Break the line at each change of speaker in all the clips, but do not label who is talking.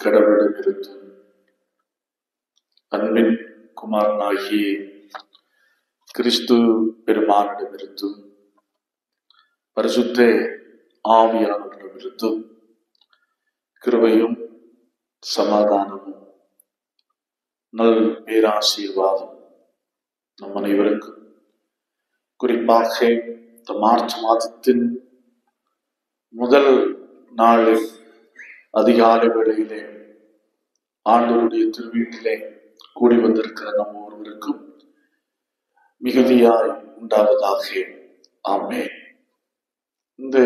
கடவுளிடமிருந்து அன்பின் குமாரனாகிய கிறிஸ்து பெருமானிடமிருந்து பரிசுத்த ஆவியானவரிடமிருந்து கிருபையும் சமாதானமும் நல் பேராசீர்வாதம் நம் அனைவருக்கும் குறிப்பாக இந்த மார்ச் மாதத்தின் முதல் நாளில் அதிகாலை வேளையிலே ஆண்டவருடைய திருவீட்டிலே கூடி வந்திருக்கிற நம் ஒருவருக்கும் மிகுதியாய் உண்டாவதாக. ஆமென். இந்த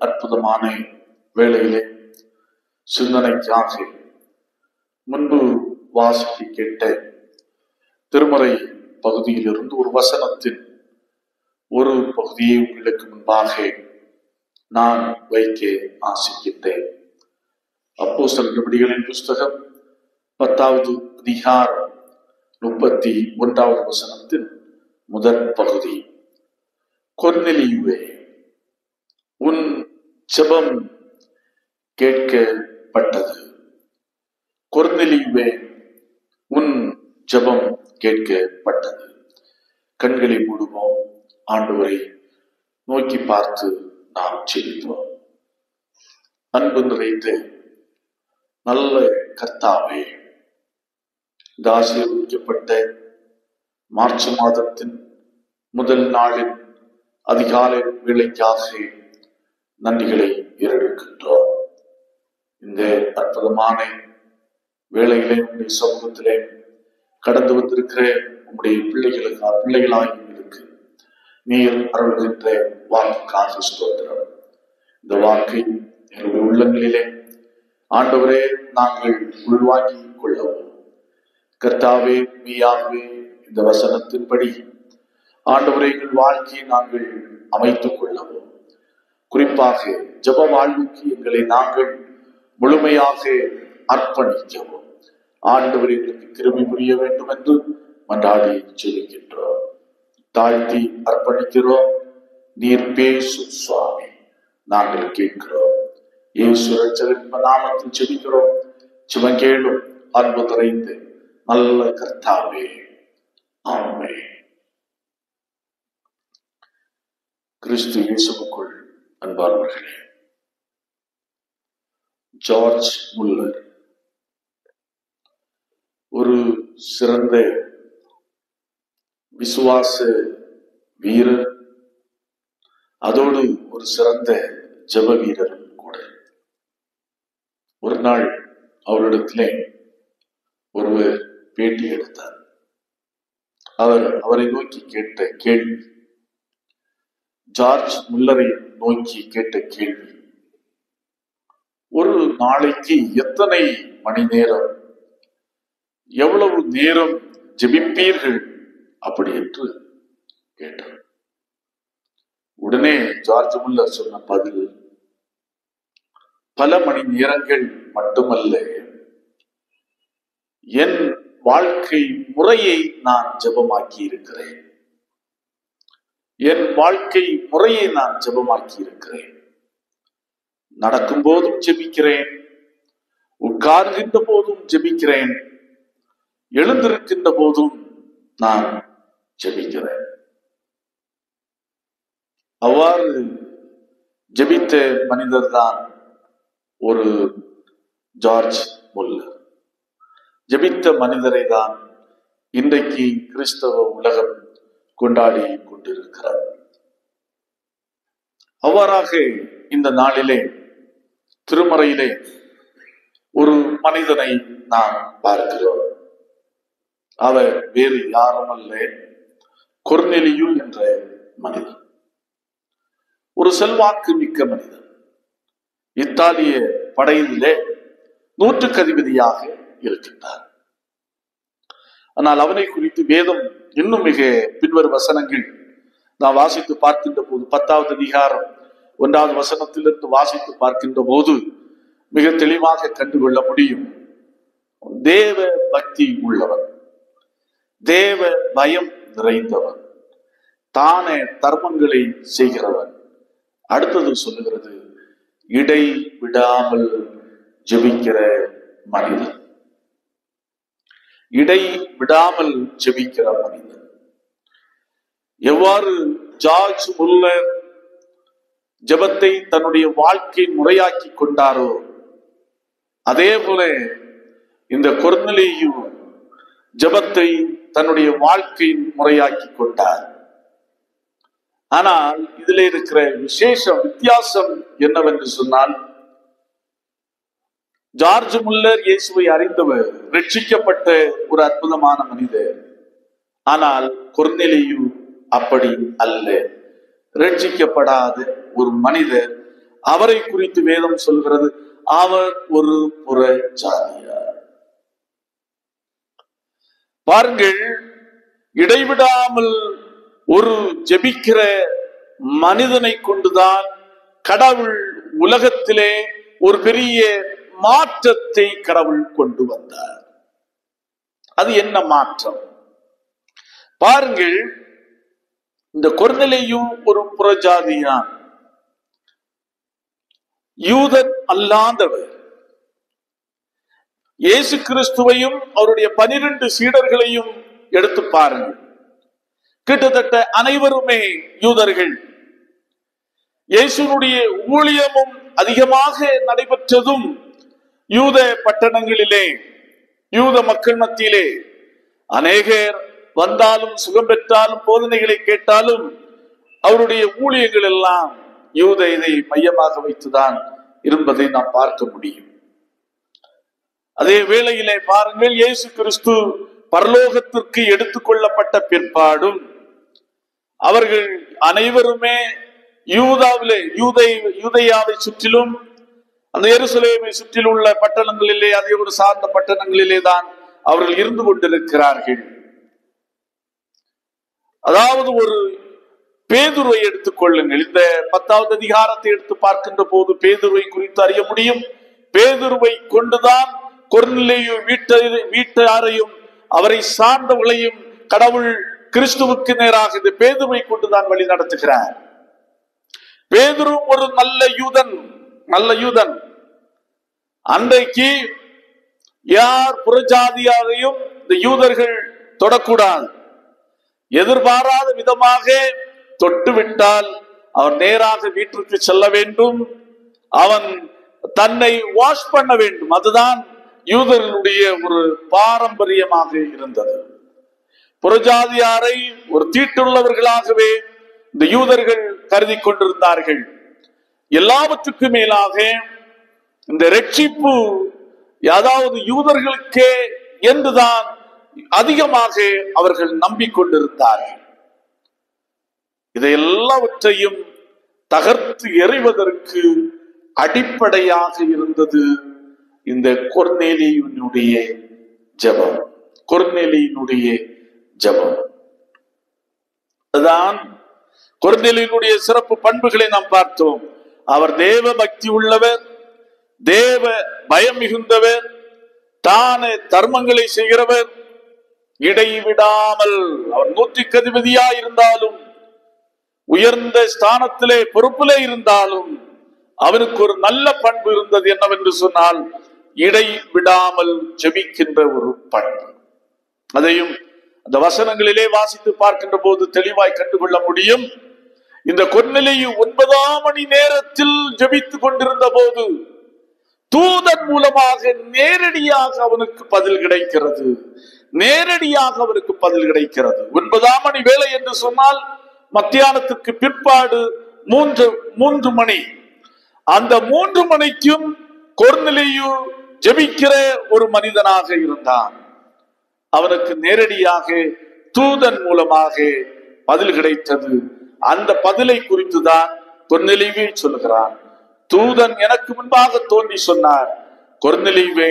அற்புதமான வேளையிலே சிந்தனைக்காக முன்பு வாசிக்க கேட்ட திருமறை பகுதியிலிருந்து ஒரு வசனத்தின் ஒரு பகுதியை உங்களுக்கு முன்பாக நான் வைக்க ஆசிக்கின்றேன். அப்போஸ்தலர் நடபடிகளின் புஸ்தகம் 10வது அதிகாரம் 31வது வசனத்தின் முதல் பகுதி. கொர்நேலியுவே, உன் ஜெபம் கேட்கப்பட்டது. கொர்நேலியுவே, உன் ஜெபம் கேட்கப்பட்டது. கண்களை மூடுவோம். ஆண்டவரை நோக்கி பார்த்து நாம் ஜெபிப்போம். அன்பு நிறைந்த நல்ல கர்த்தாவே, இந்த ஆசீர்வதிக்கப்பட்ட மார்ச் மாதத்தின் முதல் நாளின் அதிகாலை வேளைக்காக நன்றிகளை ஏறெடுக்கின்றோம். இந்த அற்புதமான வேளையிலே உங்களுடைய சமூகத்திலே கடந்து வந்திருக்கிற உங்களுடைய பிள்ளைகளாகியவர்களுக்கு நீர் அருள்கின்ற வாக்குக்காக ஸ்தோத்திரம். இந்த வாக்கை எங்களுடைய உள்ளங்களிலே ஆண்டவரே நாங்கள் உள்வாங்கிக் கொள்ளவும், கர்த்தாவே மெய்யாகவே இந்த வசனத்தின்படி ஆண்டவரே எங்கள் வாழ்க்கையை நாங்கள் அமைத்துக் கொள்ளவும், குறிப்பாக ஜெப வாழ்வுக்கு எங்களை நாங்கள் முழுமையாக அர்ப்பணிக்கவும் ஆண்டவர் எங்களுக்கு கிருபை புரிய வேண்டும் என்று மன்றாடி ஜெபிக்கின்றோம். தாழ்த்தி அர்ப்பணிக்கிறோம். நீர் பேசும் சுவாமி, நாங்கள் கேட்கிறோம். இயேசு ரட்சகரின் நாமத்தில் ஜெபிக்கிறோம். ஜெபம் கேளும் அன்பு நிறைந்த நல்ல கர்த்தாவே. ஆமென். கிறிஸ்து இயேசுவுக்குள் அன்பானவர்களே, ஜார்ஜ் முல்லர் ஒரு சிறந்த விசுவாச வீரர், அதோடு ஒரு சிறந்த ஜெப வீரரும் கூட. ஒரு நாள் அவரிடத்திலே ஒருவர் பேட்டி எடுத்தார். அவரை நோக்கி கேட்ட கேள்வி, ஜார்ஜ் முல்லரை நோக்கி கேட்ட கேள்வி, ஒரு நாளைக்கு எத்தனை மணி நேரம், எவ்வளவு நேரம் ஜெபிப்பீர்கள் அப்படி என்று கேட்டார். உடனே ஜார்ஜ் முல்லர் சொன்ன பதில், பல மணி நேரங்கள் மட்டுமல்ல, என் வாழ்க்கை முறையை நான் ஜெபமாக்கி இருக்கிறேன். என் வாழ்க்கை முறையை நான் ஜெபமாக்கி இருக்கிறேன். நடக்கும் போதும் ஜெபிக்கிறேன், உட்கார்கின்ற போதும் ஜெபிக்கிறேன், எழுந்திருக்கின்ற போதும் நான் ஜெபிக்கிறேன். அவ்வாறு ஜெபித்த மனிதர் தான் ஒரு ஜார்ஜ் முல்லர். ஜெபித்த மனிதரை தான் இன்றைக்கு கிறிஸ்தவ உலகம் கொண்டாடி கொண்டிருக்கிறார். அவ்வாறாக இந்த நாளிலே திருமறையிலே ஒரு மனிதனை நாம் பார்க்கிறோம். அவர் வேறு யாரும் அல்ல, கொர்நேலியு என்ற மனிதன். ஒரு செல்வாக்கு மிக்க மனிதன். இத்தாலிய படையிலே 100க்கு அதிபதியாக இருக்கின்றார். ஆனால் அவனை குறித்து வேதம் இன்னும் மிக பின்வரும் வசனங்கள் நாம் வாசித்து பார்க்கின்ற போது 10வது அதிகாரம் 1வது வசனத்திலிருந்து வாசித்து பார்க்கின்ற போது மிக தெளிவாக கண்டுகொள்ள முடியும். தேவ பக்தி உள்ளவன், தேவ பயம் நிறைந்தவன், தானே தர்மங்களை செய்கிறவன். அடுத்தது சொல்லுகிறது, இடை விடாமல் ஜெபிக்கிற மனிதன். இடை விடாமல் ஜெபிக்கிற மனிதன். எவ்வாறு ஜார்ஜ் முல்லர் ஜெபத்தை தன்னுடைய வாழ்க்கை முறையாக்கி கொண்டாரோ, அதே போல இந்த கொர்நேலியு ஜெபத்தை தன்னுடைய வாழ்க்கை முறையாக்கி கொண்டார். ஆனால் இதில் இருக்கிற வித்தியாசம் என்னவென்று சொன்னால், ஜார்ஜ் முல்லர் இயேசுவை அறிந்தவர், ரட்சிக்கப்பட்ட ஒரு அற்புதமான மனிதர். ஆனால் கொர்நேலியு அப்படி அல்ல, ரட்சிக்கப்படாத ஒரு மனிதர். அவரை குறித்து வேதம் சொல்கிறது, அவர் ஒரு புறஜாதியார். பாருங்கள், இடைவிடாமல் ஒரு ஜெபிக்கிற மனிதனை கொண்டுதான் கடவுள் உலகத்திலே ஒரு பெரிய மாற்றத்தை கடவுள் கொண்டு வந்தார். அது என்ன மாற்றம்? பாருங்கள், இந்த கொர்நேலியு ஒரு புறஜாதியான், யூதன் அல்லாதவர். இயேசு கிறிஸ்துவையும் அவருடைய 12 சீடர்களையும் எடுத்து பாருங்கள். கிட்டத்தட்ட அனைவருமே யூதர்கள். இயேசுனுடைய ஊழியமும் அதிகமாக நடைபெற்றதும் யூத பட்டணங்களிலே, யூத மக்கள் மத்தியிலே. அநேகர் வந்தாலும் சுகம் பெற்றாலும் போதனைகளை கேட்டாலும் அவருடைய ஊழியங்கள் எல்லாம் யூத இதை மையமாக வைத்துதான் இருப்பதை நாம் பார்க்க முடியும். அதே வேளையிலே பாருங்கள், இயேசு கிறிஸ்து பரலோகத்திற்கு எடுத்துக்கொள்ளப்பட்ட பிற்பாடும் அவர்கள் அனைவருமே யூதேயாவை சுற்றிலும் அந்த எருசலேமை சுற்றில் உள்ள பட்டணங்களிலே, அதே ஒரு சார்ந்த பட்டணங்களிலே தான் அவர்கள் இருந்து கொண்டிருக்கிறார்கள். அதாவது ஒரு பேதுருவை எடுத்துக் கொள்ளுங்கள். இந்த 10வது அதிகாரத்தை எடுத்து பார்க்கின்ற போது பேதுருவை குறித்து அறிய முடியும். பேதுருவை கொண்டுதான் கொர்நேலியு வீட்டாரையும் அவரை சார்ந்தவர்களையும் கடவுள் கிறிஸ்துவுக்கு நேராக இந்த பேதுருவை கொண்டுதான் வழி நடத்துகிறார். பேதுரு ஒரு நல்ல யூதன். அன்றைக்கு யார் புறஜாதியாரையும் இந்த யூதர்கள் தொடக்கூடாது. எதிர்பாராத விதமாக தொட்டுவிட்டால் அவர் நேராக வீட்டிற்கு செல்ல வேண்டும், அவன் தன்னை வாஷ் பண்ண வேண்டும். அதுதான் யூதர்களுடைய ஒரு பாரம்பரியமாக இருந்தது. புறஜாதியாரை ஒரு தீட்டுள்ளவர்களாகவே இந்த யூதர்கள் கருதி கொண்டிருந்தார்கள். எல்லாவற்றுக்கும் மேலாக இந்த ரட்சிப்பு அதாவது யூதர்களுக்கே என்றுதான் அதிகமாக அவர்கள் நம்பிக்கொண்டிருந்தார்கள். இதை எல்லாவற்றையும் தகர்த்து எறிவதற்கு அடிப்படையாக இருந்தது இந்த கொர்நேலியுனுடைய ஜெபம். அதுதான் கொர்நேலியுனுடைய சிறப்பு பண்புகளை நாம் பார்த்தோம். அவர் தேவ பக்தி உள்ளவர், தேவ பயம் மிகுந்தவர், தானே தர்மங்களை செய்கிறவர், இடைவிடாமல். அவர் 100க்கு அதிபதியாய் இருந்தாலும், உயர்ந்த ஸ்தானத்திலே பொறுப்பிலே இருந்தாலும், அவனுக்கு ஒரு நல்ல பண்பு இருந்தது. என்னவென்று சொன்னால், இடைவிடாமல் ஜெபிக்கின்ற ஒரு பண்பு. அதையும் அந்த வசனங்களிலே வாசித்து பார்க்கின்ற போது தெளிவாய் கண்டுகொள்ள முடியும். இந்த கொர்நேலியு 9ஆம் மணி நேரத்தில் ஜெபித்துக் கொண்டிருந்த போது தூதன் மூலமாக நேரடியாக அவனுக்கு பதில் கிடைக்கிறது. 9ஆம் மணி வேளை என்று சொன்னால் மத்தியானத்துக்கு பிற்பாடு 3 மணி. அந்த 3 மணிக்கும் கொர்நேலியு ஜெபிக்கிற ஒரு மனிதனாக இருந்தான். அவனுக்கு நேரடியாக தூதன் மூலமாக பதில் கிடைத்தது. அந்த பதிலை குறித்துதான் கொர்நேலியுவே சொல்லுகிறான். தூதன் எனக்கு முன்பாக தோன்றி சொன்னார், கொர்நேலியுவே,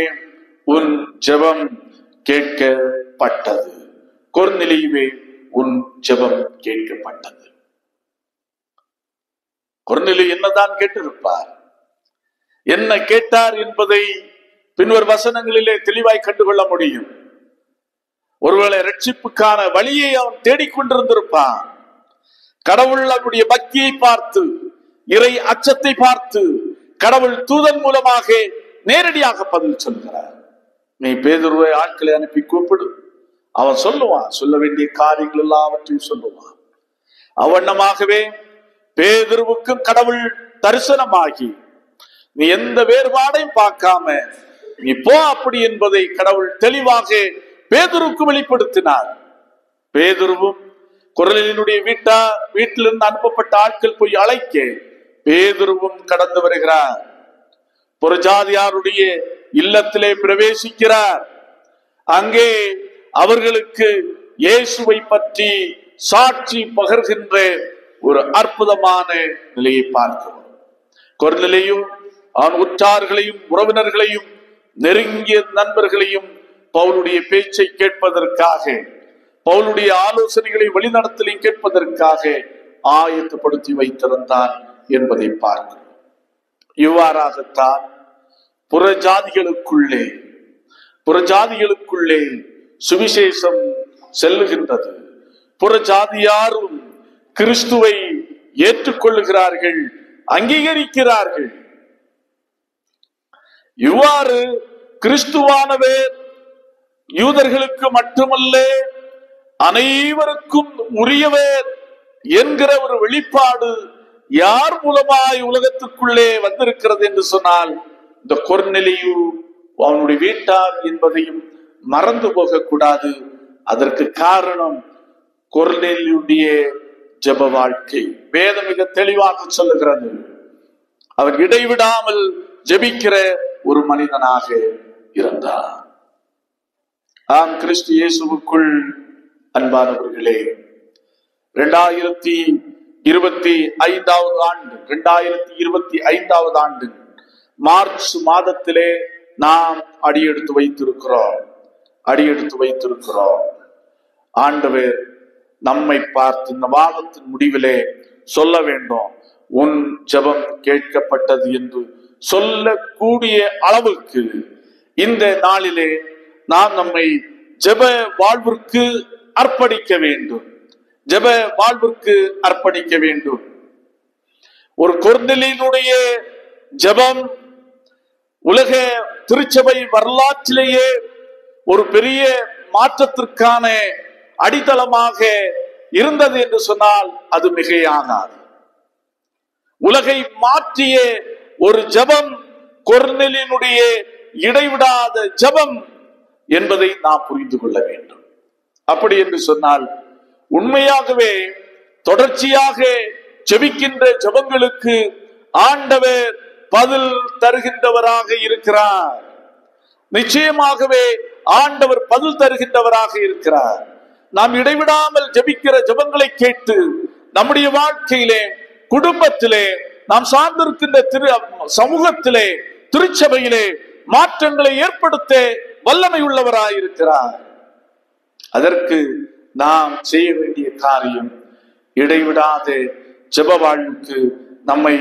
உன் ஜெபம் கேட்கப்பட்டது. பட்டது. கொர்நேலியுவே, உன் ஜெபம் கேட்கப்பட்டது. கொர்நேலியு என்னதான் கேட்டிருப்பார்? என்ன கேட்டார் என்பதை பின்வரும் வசனங்களிலே தெளிவாய் கண்டுகொள்ள முடியும். ஒருவேளை ரட்சிப்புக்கான வழியை அவன் தேடிக்கொண்டிருந்திருப்பான். கடவுள் அவனுடைய பக்தியை பார்த்து, இறை அச்சத்தை பார்த்து, கடவுள் தூதன் மூலமாக நேரடியாக பதில் சொல்கிறார். நீ பேதுருவை ஆட்களை அனுப்பி கூப்பிடு, அவன் சொல்லுவான், சொல்ல வேண்டிய காரியங்கள் எல்லாவற்றையும் சொல்லுவான். அவ்வண்ணமாகவே பேதுருவுக்கும் கடவுள் தரிசனமாகி, நீ எந்த வேறுபாடையும் பார்க்காம நீ போ அப்படி என்பதை கடவுள் தெளிவாக பேதுருக்கு வெளிப்படுத்தினார். பேதுருவும் கொர்நேலியுடைய வீட்டிலிருந்து அனுப்பப்பட்ட ஆட்கள் போய் அழைக்க பேதுருவும் கடந்து வருகிறார். புறஜாதியாருடைய இல்லத்திலே பிரவேசிக்கிறார். அங்கே அவர்களுக்கு இயேசுவை பற்றி சாட்சி பகர்கின்ற ஒரு அற்புதமான நிலையை பார்க்கிறோம். கொர்நேலியு அவன் உற்றார்களையும் உறவினர்களையும் நெருங்கிய நண்பர்களையும் பவுலுடைய பேச்சை கேட்பதற்காக, பவுலுடைய ஆலோசனைகளை வழிநடத்தலை கேட்பதற்காக ஆயத்தப்படுத்தி வைத்திருந்தான் என்பதை பார்க்கிறோம். இவ்வாறாகத்தான் புறஜாதிகளுக்குள்ளே சுவிசேஷம் செல்லுகின்றது. புறஜாதியாரும் கிறிஸ்துவை ஏற்றுக்கொள்ளுகிறார்கள், அங்கீகரிக்கிறார்கள். இவ்வாறு கிறிஸ்துவானவர் யூதர்களுக்கு மட்டுமல்ல அனைவருக்கும் உரியவர் என்கிற ஒரு வெளிப்பாடு யார் மூலமாய் உலகத்துக்குள்ளே வந்திருக்கிறது என்று சொன்னால், இந்த கொர்நேலியு அவனுடைய வீட்டார் என்பதையும் மறந்து போகக்கூடாது. அதற்கு காரணம் கொர்நேலியுடைய ஜெப வாழ்க்கை. வேதம் மிக தெளிவாக சொல்லுகிறது, அவர் இடைவிடாமல் ஜெபிக்கிற ஒரு மனிதனாக இருந்தார். ஆம், கிறிஸ்து இயேசுவுக்குள் அன்பானவர்களே, 2025 ஆண்டு மார்ச் மாதத்திலே நாம் அடியெடுத்து வைத்திருக்கிறோம். ஆண்டவர் நம்மை பார்த்து இந்த மாதத்தின் முடிவிலே சொல்ல வேண்டும், உன் ஜெபம் கேட்கப்பட்டது என்று சொல்லக்கூடிய அளவுக்கு இந்த நாளிலே நாம் நம்மை ஜெப வாழ்விற்கு அர்ப்பணிக்க வேண்டும். ஒரு கொர்நேலியுடைய ஜெபம் உலக திருச்சபை வரலாற்றிலேயே ஒரு பெரிய மாற்றத்திற்கான அடித்தளமாக இருந்தது என்று சொன்னால் அது மிகையாகாது. உலகை மாற்றிய ஒரு ஜெபம் கொர்நேலியுடைய இடைவிடாத ஜெபம் என்பதை நாம் புரிந்து கொள்ள வேண்டும். அப்படி என்று சொன்னால் உண்மையாகவே தொடர்ச்சியாக ஜெபிக்கின்ற ஜெபங்களுக்கு ஆண்டவர் பதில் தருகின்றவராக இருக்கிறார். நிச்சயமாகவே ஆண்டவர் பதில் தருகின்றவராக இருக்கிறார். நாம் இடைவிடாமல் ஜெபிக்கிற ஜெபங்களை கேட்டு நம்முடைய வாழ்க்கையிலே, குடும்பத்திலே, நாம் சார்ந்திருக்கின்ற சமூகத்திலே, திருச்சபையிலே மாற்றங்களை ஏற்படுத்த வல்லமை உள்ளவராயிருக்கிறார். அதற்கு நாம் செய்ய வேண்டிய காரியம் இடைவிடாத ஜெப வாழ்வுக்கு நம்மை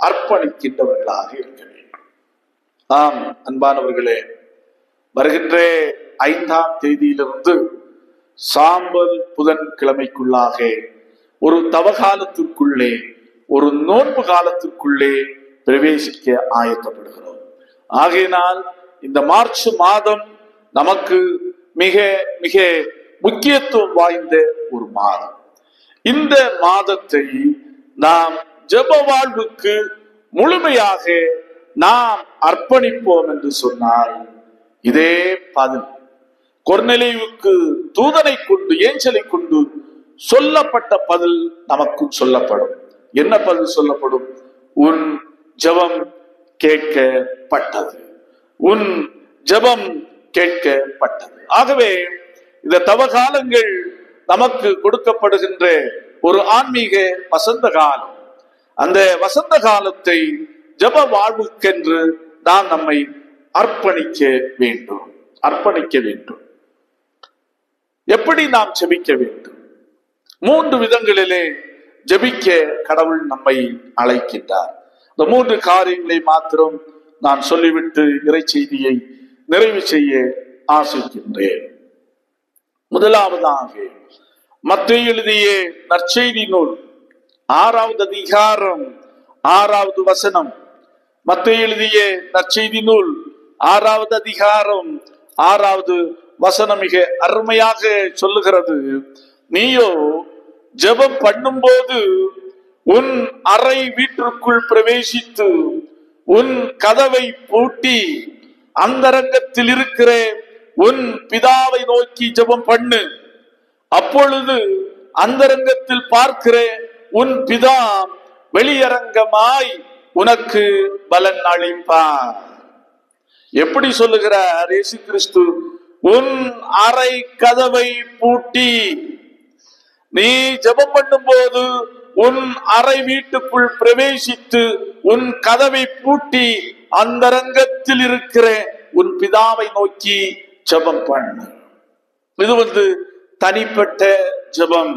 அர்ப்பணிக்கின்றவர்களாக இருக்க வேண்டும். ஆம் அன்பானவர்களே, வருகின்ற 5ஆம் தேதியிலிருந்து சாம்பல் புதன் கிழமைக்குள்ளாக ஒரு தவகாலத்திற்குள்ளே, ஒரு நோன்பு காலத்திற்குள்ளே பிரவேசிக்க ஆயத்தப்படுகிறோம். ஆகையினால் இந்த மார்ச் மாதம் நமக்கு மிக மிக முக்கியத்துவம் வாய்ந்த ஒரு மாதம். இந்த மாதத்தை நாம் ஜெப வாழ்வுக்கு முழுமையாக நாம் அர்ப்பணிப்போம் என்று சொன்னால், இதே பதில் கொர்நேலியுவுக்கு தூதனை கொண்டு, ஏஞ்சலை கொண்டு சொல்லப்பட்ட பதில் நமக்கு சொல்லப்படும். என்ன பதில் சொல்லப்படும்? உன் ஜெபம் கேட்கப்பட்டது, உன் ஜெபம் கேட்கப்பட்டது. ஆகவே இந்த தவகாலங்கள் நமக்கு கொடுக்கப்படுகின்ற ஒரு ஆன்மீக வசந்த காலம். அந்த வசந்த காலத்தை ஜெப வாழ்வுக்கென்று நாம் நம்மை அர்ப்பணிக்க வேண்டும். எப்படி நாம் ஜெபிக்க வேண்டும்? 3 விதங்களிலே ஜெபிக்க கடவுள் நம்மை அழைக்கின்றார். இந்த 3 காரியங்களை மாத்திரம் நான் சொல்லிவிட்டு இறை செய்தியை நிறைவு செய்ய ஆசிக்கின்றேன். முதலாவதாக மத்தேயு எழுதிய நற்செய்தி நூல் 6வது அதிகாரம் 6வது வசனம். மத்தேயு எழுதிய நற்செய்தி நூல் 6வது அதிகாரம் 6வது வசனம் மிக அருமையாக சொல்லுகிறது. நீயோ ஜெபம் பண்ணும்போது உன் அறை வீட்டிற்குள் பிரவேசித்து உன் கதவை பூட்டி அந்தரங்கத்தில் இருக்கிற உன் பிதாவை நோக்கி ஜெபம் பண்ணு. அப்பொழுது அந்தரங்கத்தில் பார்க்கிற உன் பிதா வெளியரங்கமாய் உனக்கு பலன் அளிப்பார். எப்படி சொல்லுகிறார் இயேசு கிறிஸ்து? உன் அறை கதவை பூட்டி. நீ ஜெபம் பண்ணும் போது உன் அறை வீட்டுக்குள் பிரவேசித்து உன் கதவை பூட்டி அந்தரங்கத்தில் இருக்கிற உன் பிதாவை நோக்கி ஜெபம் பண்ணு. இது தனிப்பட்ட ஜெபம்.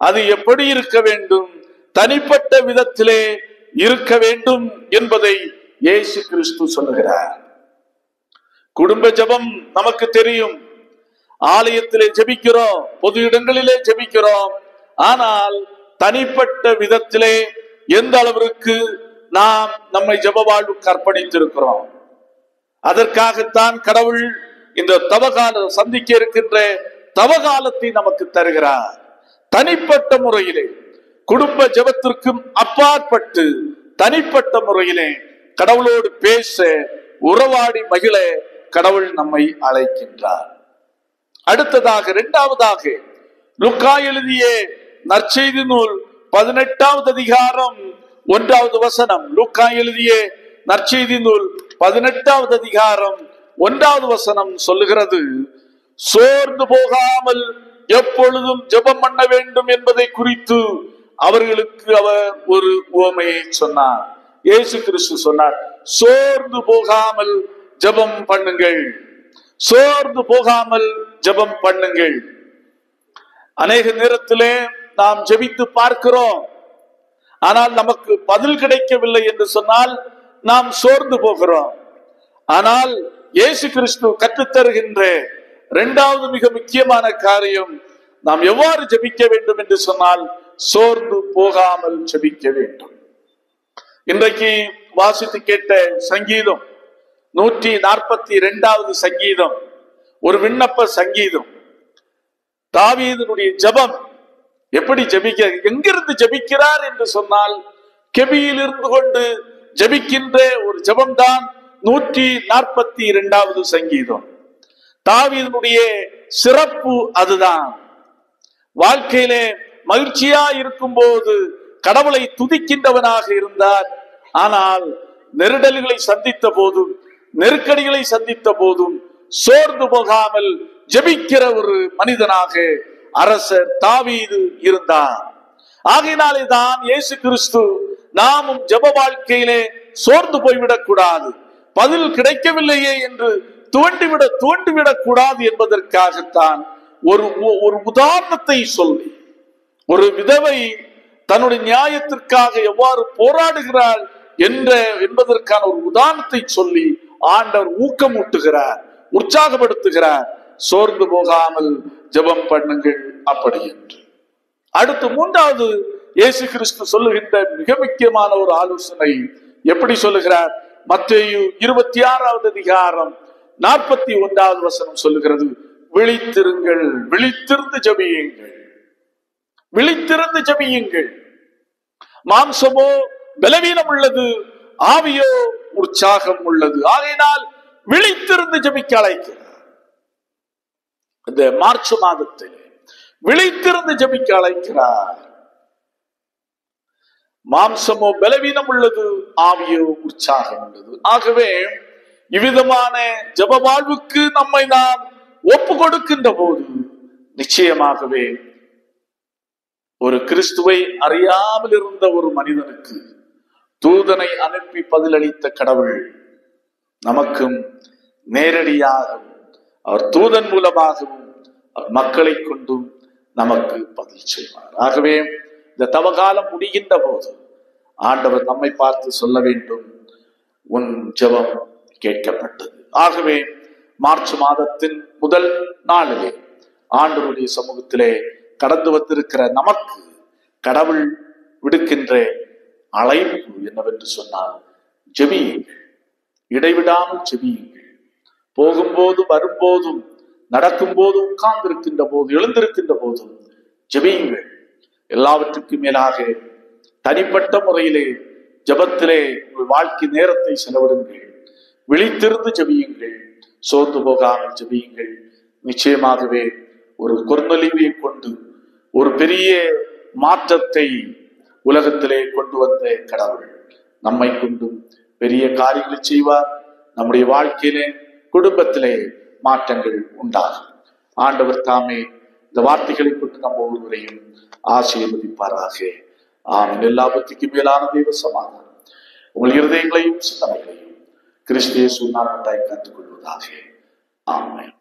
அது எப்படி இருக்க வேண்டும்? தனிப்பட்ட விதத்திலே இருக்க வேண்டும் என்பதை இயேசு கிறிஸ்து சொல்லுகிறார். குடும்ப ஜெபம் நமக்கு தெரியும். ஆலயத்திலே ஜெபிக்கிறோம், பொது இடங்களிலே ஜெபிக்கிறோம். ஆனால் தனிப்பட்ட விதத்திலே எந்த அளவிற்கு நாம் நம்மை ஜெப வாழ்வுக்கு அர்ப்பணித்திருக்கிறோம்? அதற்காகத்தான் கடவுள் இந்த தவகால சந்திக்க இருக்கின்ற தவகாலத்தை நமக்கு தருகிறார். தனிப்பட்ட முறையிலே குடும்ப ஜெபத்திற்கும் அப்பாற்பட்டு தனிப்பட்ட முறையிலே கடவுளோடு பேச, உறவாடி மகிழ கடவுள் நம்மை அழைக்கின்றார். அடுத்ததாக 2வதாக லூக்கா எழுதிய நற்செய்தி நூல் 18வது அதிகாரம் 1வது வசனம். லூக்கா எழுதிய நற்செய்தி நூல் 18வது அதிகாரம் 1வது வசனம் சொல்லுகிறது, சோர்ந்து போகாமல் எப்பொழுதும் ஜெபம் பண்ண வேண்டும் என்பதை குறித்து அவர்களுக்கு அவர் ஒரு உவமையை சொன்னார். இயேசு கிறிஸ்து சொன்னார், சோர்ந்து போகாமல் ஜெபம் பண்ணுங்கள், சோர்ந்து போகாமல் ஜெபம் பண்ணுங்கள். அநேக நேரத்திலே நாம் ஜெபித்து பார்க்கிறோம், ஆனால் நமக்கு பதில் கிடைக்கவில்லை என்று சொன்னால் நாம் சோர்ந்து போகிறோம். ஆனால் இயேசு கிறிஸ்து கற்றுத்தருகின்ற 2வது மிக முக்கியமான காரியம், நாம் எவ்வாறு ஜெபிக்க வேண்டும் என்று சொன்னால் சோர்ந்து போகாமல் ஜெபிக்க வேண்டும். இன்றைக்கு வாசித்து கேட்ட சங்கீதம் 142வது சங்கீதம் ஒரு விண்ணப்ப சங்கீதம். தாவீதுடைய ஜெபம் எப்படி ஜெபிக்க, எங்கிருந்து ஜெபிக்கிறார் என்று சொன்னால் கெபியில் இருந்து கொண்டு ஜெபிக்கின்ற ஒரு ஜெபம் தான் 142வது சங்கீதம். தாவீதுடைய சிறப்பு அதுதான். வாழ்க்கையிலே மகிழ்ச்சியா இருக்கும் போது கடவுளை துதிக்கின்றவனாக இருந்தார். ஆனால் நெருடல்களை சந்தித்த போதும் நெருக்கடிகளை சந்தித்த போதும் சோர்ந்து போகாமல் ஜெபிக்கிற ஒரு மனிதனாக அரசர் தாவீது இருந்தார். ஆகையினாலே தான் இயேசு கிறிஸ்து நாமும் ஜெப வாழ்க்கையிலே சோர்ந்து போய்விடக் கூடாது, பதில் கிடைக்கவில்லையே என்று தோண்டிவிடக் கூடாது என்பதற்காகத்தான் ஒரு உதாரணத்தை சொல்லி, ஒரு விதவை தன்னுடைய நியாயத்திற்காக எவ்வாறு போராடுகிறாள் என்பதற்கான ஒரு உதாரணத்தை சொல்லி ஆண்டவர் ஊக்கமூட்டுகிறார், உற்சாகப்படுத்துகிறார். சோர்ந்து போகாமல் ஜெபம் பண்ணுங்கள் அப்படி என்று. அடுத்து 3வது இயேசு கிறிஸ்து சொல்லுகின்ற மிக முக்கியமான ஒரு ஆலோசனை எப்படி சொல்லுகிறார்? மத்தேயு 26வது அதிகாரம் 41வது வசனம் சொல்லுகிறது, விழித்திருங்கள், விழித்திருந்து ஜெபியுங்கள், விழித்திருந்து ஜெபியுங்கள். மாம்சமோ பலவீனம் உள்ளது, ஆவியோ உற்சாகம் உள்ளது. ஆகையினால் விழித்திருந்து ஜெபிக்க அழைக்கிறார். இந்த மார்ச் மாதத்தில் விழித்திருந்து ஜெபிக்க அழைக்கிறார். மாம்சமோ பலவீனம் உள்ளது, ஆவியோ உற்சாகம் உள்ளது. ஆகவே இவ்விதமான ஜெப வாழ்வுக்கு நம்மை நாம் ஒப்பு கொடுக்கின்ற போது நிச்சயமாகவே ஒரு கிறிஸ்துவை அறியாமல் இருந்த ஒரு மனிதனுக்கு தூதனை அனுப்பி பதிலளித்த கடவுள் நமக்கும் நேரடியாகவும் அவர் தூதன் மூலமாகவும் மக்களை கொண்டும் நமக்கு பதில் செய்வார். ஆகவே இந்த தவகாலம் முடிகின்ற போது ஆண்டவர் நம்மை பார்த்து சொல்ல வேண்டும், உன் ஜெபம் கேட்கப்பட்டது. ஆகவே மார்ச் மாதத்தின் முதல் நாளிலே ஆண்டவருடைய சமூகத்திலே கடந்து வந்திருக்கிற நமக்கு கடவுள் விடுக்கின்ற அழைப்பு என்னவென்று சொன்னால், ஜெபியுங்கள், இடைவிடாமல் ஜெபியுங்கள். போகும்போதும் வரும்போதும் நடக்கும் போது, உட்கார்ந்திருக்கின்ற போது, எழுந்திருக்கின்ற போதும் ஜெபியுங்கள். எல்லாவற்றுக்கும் மேலாக தனிப்பட்ட முறையிலே ஜெபத்திலே உங்கள் வாழ்க்கை நேரத்தை செலவிடுங்கள். விழித்திருந்து ஜெபியுங்கள், சோர்ந்து போகாமல் ஜெபியுங்கள். நிச்சயமாகவே ஒரு கொர்நேலியுவை கொண்டு ஒரு பெரிய மாற்றத்தை உலகத்திலே கொண்டு வந்த கடவுள் நம்மை கொண்டும் பெரிய காரியங்களை செய்வார். நம்முடைய வாழ்க்கையிலே, குடும்பத்திலே மாற்றங்கள் உண்டாகும். ஆண்டவர் தாமே இந்த வார்த்தைகளை கொண்டு நம்ம ஒவ்வொருவரையும் ஆசீர்வதிப்பாராக. ஆமென். எல்லா புத்திக்கும் மேலான தெய்வ சமாதானம் உங்கள் இருதயங்களையும் சிந்தனைகளையும் கிறிஸ்து இயேசுவின் நாமத்தால் காத்துக் கொள்வதாக. ஆமென்.